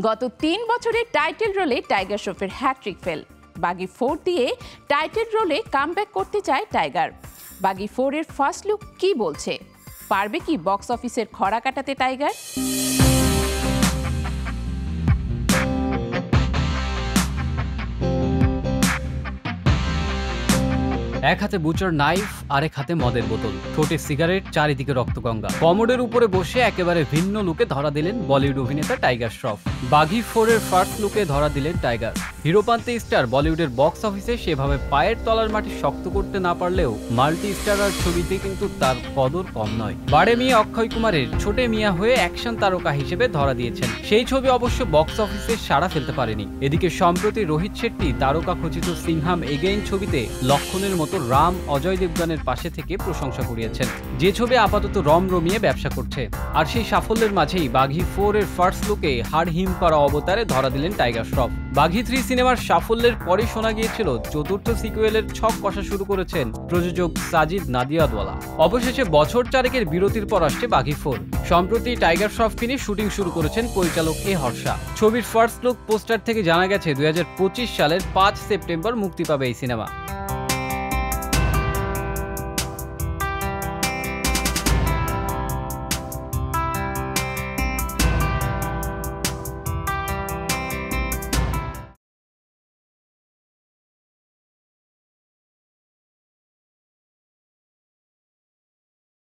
গত ৩ বছরে title রোলে tiger শ্রফের hat trick fail. বাগি 4 দিয়ে টাইটেল রোলে কামব্যাক করতে চায় টাইগার। বাগি 4 এর ফার্স্ট লুক কি বলছে? পারবে কি বক্স অফিসের খরা কাটাতে টাইগার? এক হাতে বুচার নাইফ, আরেক হাতে মদের বোতল, ঠোঁটে সিগারেট, চারিদিকে রক্তগঙ্গা। কমোডের উপরে বসে একেবারে ভিন্ন লুকে ধরা দিলেন বলিউড অভিনেতা টাইগার শ্রফ। বাগি 4 এর ফার্স্ট লুকে ধরা দিলেন টাইগার। হিরোপান্তে স্টার বলিউডের বক্স অফিসে সেভাবে পায়ের তলার মাটি শক্ত করতে না পারলেও মাল্টি স্টারার ছবিতে কিন্তু তার কদর কম নয়। বাড়ে মিয়া অক্ষয় কুমারের ছোটে মিয়া হয়ে অ্যাকশন তারকা হিসেবে ধরা দিয়েছেন। সেই ছবি অবশ্য বক্স অফিসে সাড়া ফেলতে পারেনি। এদিকে সম্প্রতি রোহিত শেট্টি তারকা খচিত সিংহাম এগেইন ছবিতে লক্ষণের মতো রাম অজয় দেবগানের পাশে থেকে প্রশংসা কুড়িয়েছেন, যে ছবি আপাতত রমিয়ে ব্যবসা করছে। আর সেই সাফল্যের মাঝেই বাঘি 4 এর ফার্স্ট লুকে হাড় হিম করা অবতারে ধরা দিলেন টাইগার শ্রফ। বাঘি 3 সিনেমার সাফল্যের পরই শোনা গিয়েছিল চতুর্থ সিকুয়েলের ছক কষা শুরু করেছেন প্রযোজক সাজিদ নাদিয়াদওয়ালা। অবশেষে বছর চারেকের বিরতির পর আসছে বাঘি 4। সম্প্রতি টাইগার শ্রফকে নিয়ে শুটিং শুরু করেছেন পরিচালক এ হর্ষা। ছবির ফার্স্ট লুক পোস্টার থেকে জানা গেছে 2025 সালের 5 সেপ্টেম্বর মুক্তি পাবে এই সিনেমা।